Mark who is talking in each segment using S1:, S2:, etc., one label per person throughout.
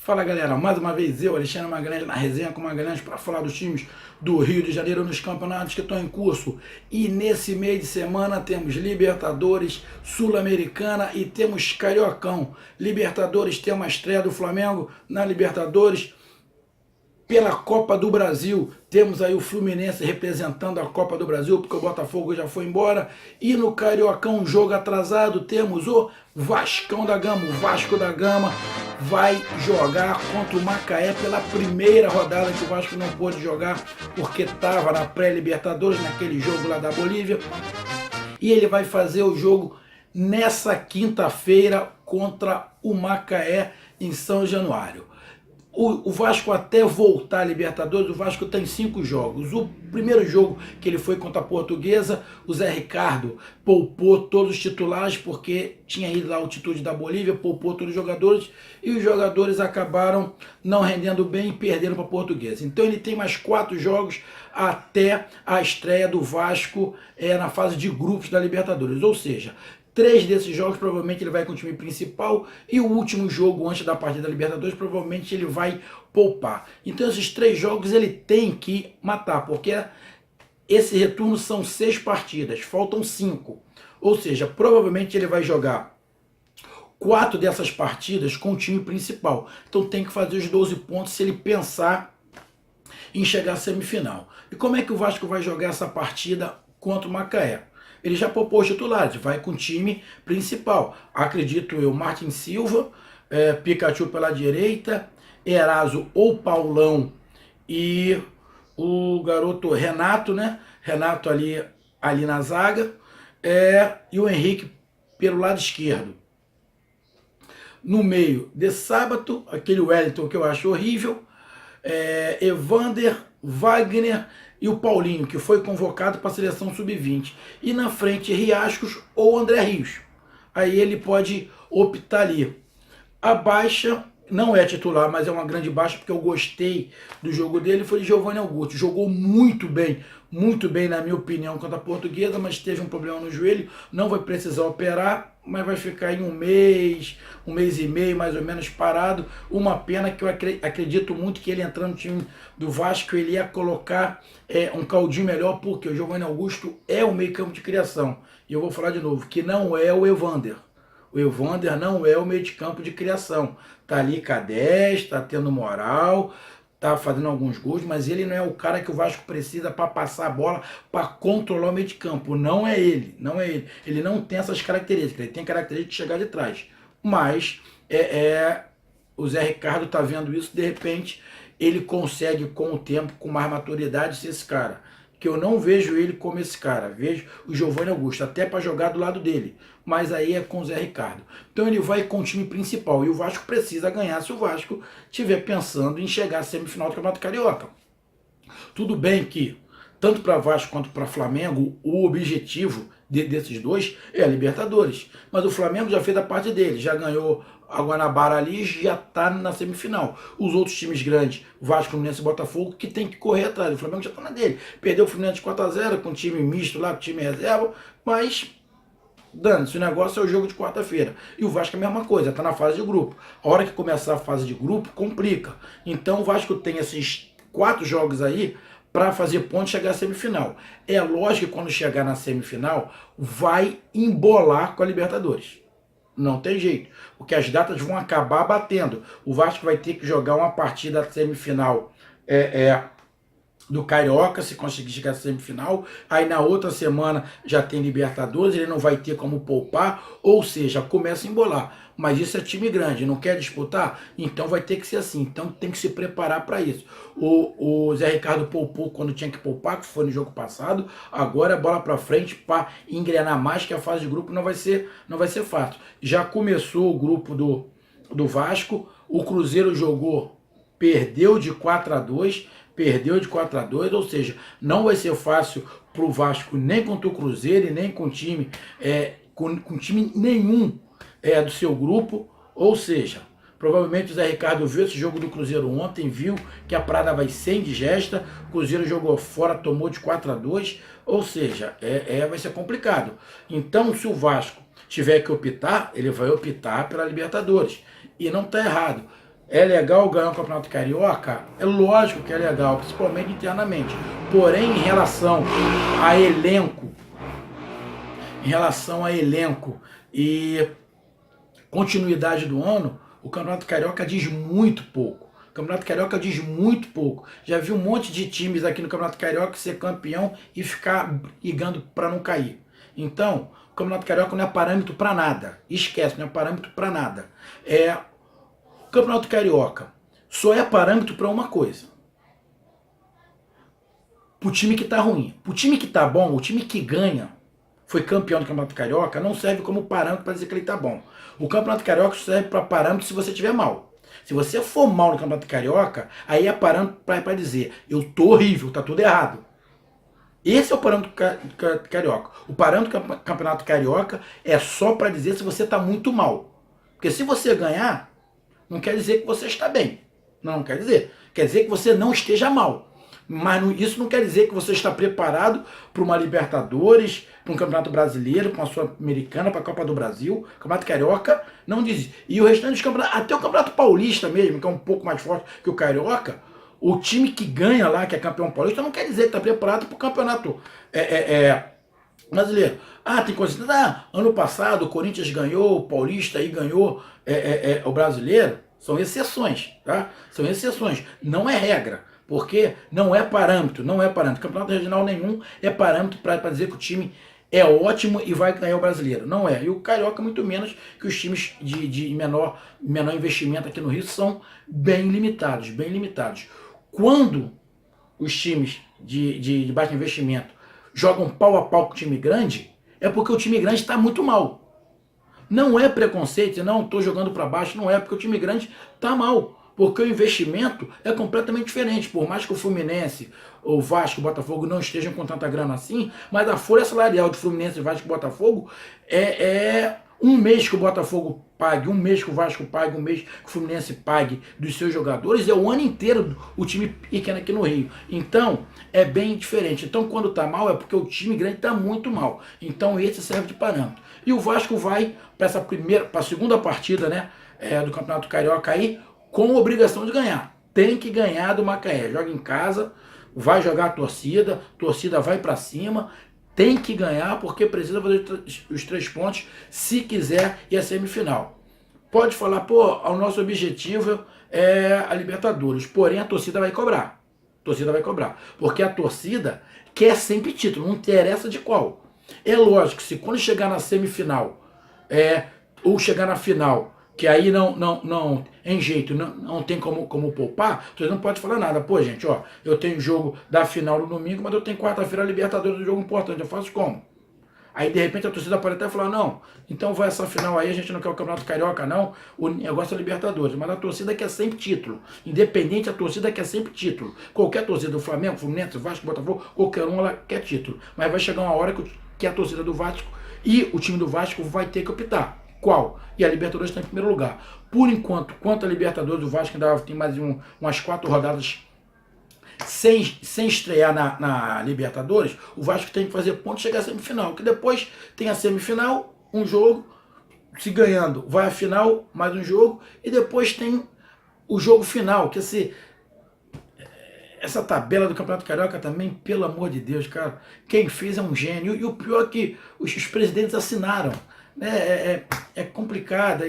S1: Fala galera, mais uma vez eu, Alexandre Magalhães, na resenha com Magalhães para falar dos times do Rio de Janeiro nos campeonatos que estão em curso. E nesse meio de semana temos Libertadores, Sul-Americana e temos Cariocão. Libertadores tem uma estreia do Flamengo na Libertadores. Pela Copa do Brasil, temos aí o Fluminense representando a Copa do Brasil, porque o Botafogo já foi embora. E no Cariocão, jogo atrasado, temos o Vascão da Gama. O Vasco da Gama vai jogar contra o Macaé pela primeira rodada, que o Vasco não pôde jogar porque estava na pré-Libertadores, naquele jogo lá da Bolívia. E ele vai fazer o jogo nessa quinta-feira contra o Macaé em São Januário. O Vasco até voltar à Libertadores, o Vasco tem 5 jogos. O primeiro jogo que ele foi contra a Portuguesa, o Zé Ricardo poupou todos os titulares porque tinha ido lá à altitude da Bolívia, poupou todos os jogadores e os jogadores acabaram não rendendo bem e perderam para a Portuguesa. Então ele tem mais 4 jogos até a estreia do Vasco na fase de grupos da Libertadores. Ou seja, 3 desses jogos provavelmente ele vai com o time principal e o último jogo antes da partida da Libertadores provavelmente ele vai poupar. Então esses 3 jogos ele tem que matar, porque esse retorno são 6 partidas, faltam 5. Ou seja, provavelmente ele vai jogar 4 dessas partidas com o time principal. Então tem que fazer os 12 pontos se ele pensar em chegar à semifinal. E como é que o Vasco vai jogar essa partida contra o Macaé? Ele já poupou os titulares, vai com o time principal. Acredito eu, Martin Silva, Pikachu pela direita, Eraso ou Paulão e o garoto Renato, né? Renato ali na zaga, e o Henrique pelo lado esquerdo. No meio, de sábado, aquele Wellington que eu acho horrível, Evander, Wagner e o Paulinho, que foi convocado para a seleção sub-20. E na frente, Riascos ou André Rios. Aí ele pode optar ali. A baixa não é titular, mas é uma grande baixa, porque eu gostei do jogo dele, foi de Giovanni Augusto. Jogou muito bem na minha opinião, contra a Portuguesa, mas teve um problema no joelho, não vai precisar operar, mas vai ficar em um mês e meio, mais ou menos, parado. Uma pena que eu acredito muito que ele entrando no time do Vasco, ele ia colocar um caldinho melhor, porque o Giovanni Augusto é o meio campo de criação. E eu vou falar de novo, que não é o Evander. O Evander não é o meio de campo de criação. Tá ali com a 10, tá tendo moral, tá fazendo alguns gols, mas ele não é o cara que o Vasco precisa para passar a bola, para controlar o meio de campo. Não é ele, não é ele. Ele não tem essas características, ele tem características de chegar de trás. Mas o Zé Ricardo tá vendo isso, de repente ele consegue com o tempo, com mais maturidade, ser esse cara. Que eu não vejo ele como esse cara, vejo o Giovanni Augusto, até para jogar do lado dele, mas aí é com o Zé Ricardo. Então ele vai com o time principal, e o Vasco precisa ganhar se o Vasco estiver pensando em chegar à semifinal do Campeonato Carioca. Tudo bem que, tanto para Vasco quanto para Flamengo, o objetivo desses dois é a Libertadores, mas o Flamengo já fez a parte dele, já ganhou a Guanabara ali, já está na semifinal. Os outros times grandes, Vasco, Fluminense e Botafogo, que tem que correr atrás. O Flamengo já está na dele. Perdeu o Fluminense 4-0 com time misto lá, com time reserva, mas dane-se, o negócio é o jogo de quarta-feira. E o Vasco é a mesma coisa, está na fase de grupo. A hora que começar a fase de grupo, complica. Então o Vasco tem esses 4 jogos aí para fazer ponto e chegar à semifinal. É lógico que quando chegar na semifinal, vai embolar com a Libertadores. Não tem jeito, porque as datas vão acabar batendo. O Vasco vai ter que jogar uma partida semifinal do Carioca, se conseguir chegar à semifinal. Aí na outra semana já tem Libertadores, ele não vai ter como poupar, ou seja, começa a embolar. Mas isso é time grande, não quer disputar? Então vai ter que ser assim, então tem que se preparar para isso. O Zé Ricardo poupou quando tinha que poupar, que foi no jogo passado, agora é bola para frente para engrenar mais, que a fase de grupo não vai ser fácil. Já começou o grupo do Vasco, o Cruzeiro jogou, perdeu de 4-2, ou seja, não vai ser fácil para o Vasco, nem contra o Cruzeiro e nem com time, com time nenhum do seu grupo, ou seja, provavelmente o Zé Ricardo viu esse jogo do Cruzeiro ontem, viu que a parada vai ser indigesta, o Cruzeiro jogou fora, tomou de 4-2, ou seja, vai ser complicado. Então, se o Vasco tiver que optar, ele vai optar pela Libertadores, e não está errado. É legal ganhar o Campeonato Carioca? É lógico que é legal, principalmente internamente. Porém, em relação a elenco e continuidade do ano, o Campeonato Carioca diz muito pouco. O Campeonato Carioca diz muito pouco. Já vi um monte de times aqui no Campeonato Carioca ser campeão e ficar brigando para não cair. Então, o Campeonato Carioca não é parâmetro para nada. Esquece, não é parâmetro para nada. O Campeonato Carioca só é parâmetro para uma coisa. Pro time que tá ruim. Pro time que tá bom, o time que ganha, foi campeão do Campeonato Carioca, não serve como parâmetro para dizer que ele tá bom. O Campeonato Carioca serve para parâmetro se você estiver mal. Se você for mal no Campeonato Carioca, aí é parâmetro para dizer, eu tô horrível, tá tudo errado. Esse é o parâmetro carioca. O parâmetro do Campeonato Carioca é só para dizer se você tá muito mal. Porque se você ganhar, não quer dizer que você está bem. Não quer dizer. Quer dizer que você não esteja mal. Mas isso não quer dizer que você está preparado para uma Libertadores, para um Campeonato Brasileiro, para uma Sul-Americana, para a Copa do Brasil. Campeonato Carioca não diz. E o restante dos campeonatos, até o Campeonato Paulista mesmo, que é um pouco mais forte que o Carioca, o time que ganha lá, que é campeão paulista, não quer dizer que está preparado para o Campeonato Brasileiro. Tem coisa. Ano passado o Corinthians ganhou, o Paulista aí ganhou o Brasileiro. São exceções, tá? São exceções. Não é regra. Porque não é parâmetro, não é parâmetro. Campeonato regional nenhum é parâmetro para dizer que o time é ótimo e vai ganhar o brasileiro. Não é. E o Carioca muito menos, que os times de menor investimento aqui no Rio são bem limitados, bem limitados. Quando os times de baixo investimento jogam pau a pau com o time grande, é porque o time grande está muito mal. Não é preconceito, não estou jogando para baixo, não é, porque o time grande está mal. Porque o investimento é completamente diferente. Por mais que o Fluminense, o Vasco, o Botafogo não estejam com tanta grana assim, mas a folha salarial de Fluminense, Vasco e Botafogo é um mês que o Botafogo pague, um mês que o Vasco pague, um mês que o Fluminense pague dos seus jogadores, é o ano inteiro o time pequeno aqui no Rio. Então, é bem diferente. Então, quando tá mal, é porque o time grande tá muito mal. Então, esse serve de parâmetro. E o Vasco vai para a segunda partida, né, do Campeonato Carioca aí, com obrigação de ganhar. Tem que ganhar do Macaé. Joga em casa, vai jogar a torcida vai para cima, tem que ganhar porque precisa fazer os 3 pontos se quiser ir à semifinal. Pode falar, o nosso objetivo é a Libertadores, porém a torcida vai cobrar. Porque a torcida quer sempre título, não interessa de qual. É lógico que se quando chegar na semifinal, ou chegar na final, que aí não em jeito, não tem como poupar, você não pode falar nada. Pô, gente, eu tenho jogo da final no domingo, mas eu tenho quarta-feira a Libertadores, um jogo importante, eu faço como? Aí, de repente, a torcida pode até falar, não, então vai essa final aí, a gente não quer o Campeonato Carioca, não, o negócio é Libertadores. Mas a torcida quer sempre título. Independente, a torcida quer sempre título. Qualquer torcida do Flamengo, Fluminense, Vasco, Botafogo, qualquer um, ela quer título. Mas vai chegar uma hora que a torcida do Vasco e o time do Vasco vai ter que optar. Qual? E a Libertadores está em primeiro lugar. Por enquanto, quanto a Libertadores, o Vasco ainda tem mais umas 4 rodadas sem estrear na Libertadores. O Vasco tem que fazer ponto e chegar à semifinal. Que depois tem a semifinal, um jogo, se ganhando, vai à final, mais um jogo, e depois tem o jogo final, que essa tabela do Campeonato Carioca também, pelo amor de Deus, cara, quem fez é um gênio. E o pior é que os presidentes assinaram. É complicada.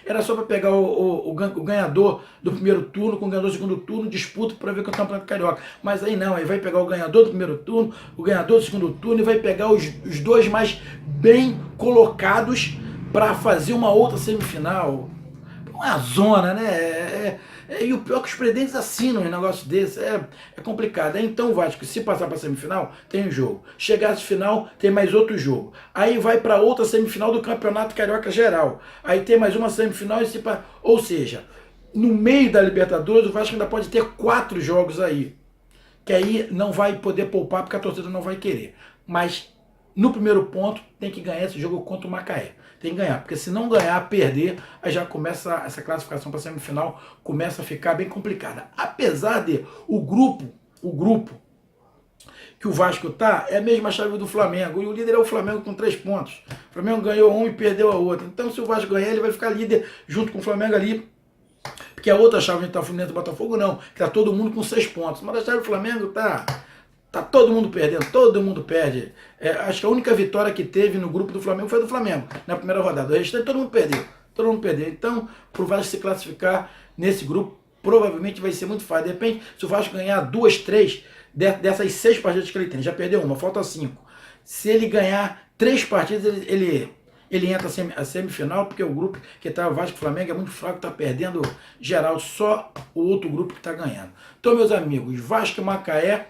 S1: Era só para pegar o ganhador do primeiro turno com o ganhador do segundo turno, disputa para ver com o Campeonato Carioca. Mas aí não, aí vai pegar o ganhador do primeiro turno, o ganhador do segundo turno e vai pegar os 2 mais bem colocados para fazer uma outra semifinal. Uma zona, né? E o pior é que os presidentes assinam um negócio desse. É complicado. Então o Vasco, se passar para a semifinal, tem um jogo. Chegar à final, tem mais outro jogo. Aí vai para outra semifinal do Campeonato Carioca Geral. Aí tem mais uma semifinal. Ou seja, no meio da Libertadores, o Vasco ainda pode ter 4 jogos aí. Que aí não vai poder poupar porque a torcida não vai querer. Mas no primeiro ponto, tem que ganhar esse jogo contra o Macaé. Tem que ganhar, porque se não ganhar, perder, aí já começa essa classificação para a semifinal, começa a ficar bem complicada. Apesar de o grupo que o Vasco tá, é a mesma chave do Flamengo, e o líder é o Flamengo com 3 pontos. O Flamengo ganhou um e perdeu a outra. Então se o Vasco ganhar, ele vai ficar líder junto com o Flamengo ali, porque que a outra chave onde está o Fluminense e o Botafogo não, que tá todo mundo com 6 pontos. Mas a chave do Flamengo tá todo mundo perdendo, todo mundo perde. Acho que a única vitória que teve no grupo do Flamengo foi do Flamengo, na primeira rodada. O restante todo mundo perdeu. Todo mundo perdeu. Então, pro Vasco se classificar nesse grupo, provavelmente vai ser muito fácil. De repente, se o Vasco ganhar 2, 3 dessas 6 partidas que ele tem, já perdeu uma, falta 5. Se ele ganhar 3 partidas, ele entra a semifinal, porque o grupo que tá o Vasco e o Flamengo é muito fraco, tá perdendo geral, só o outro grupo que tá ganhando. Então, meus amigos, Vasco e Macaé,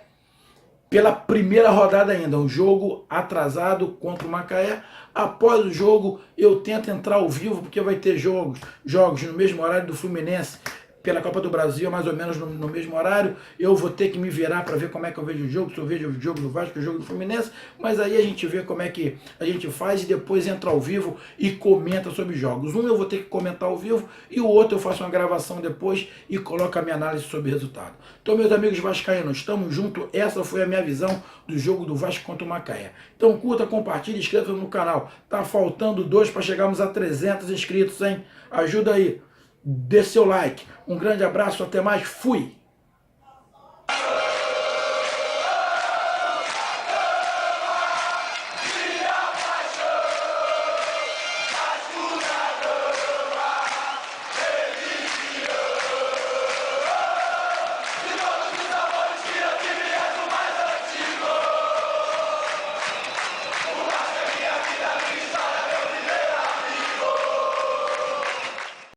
S1: pela primeira rodada ainda, um jogo atrasado contra o Macaé. Após o jogo, eu tento entrar ao vivo, porque vai ter jogos no mesmo horário do Fluminense, pela Copa do Brasil, mais ou menos no mesmo horário. Eu vou ter que me virar para ver como é que eu vejo o jogo, se eu vejo o jogo do Vasco, o jogo do Fluminense, mas aí a gente vê como é que a gente faz e depois entra ao vivo e comenta sobre jogos. Um eu vou ter que comentar ao vivo e o outro eu faço uma gravação depois e coloco a minha análise sobre o resultado. Então, meus amigos vascaínos, estamos juntos. Essa foi a minha visão do jogo do Vasco contra o Macaé. Então, curta, compartilhe, inscreva no canal. Tá faltando 2 para chegarmos a 300 inscritos, hein? Ajuda aí. Dê seu like. Um grande abraço, até mais, fui!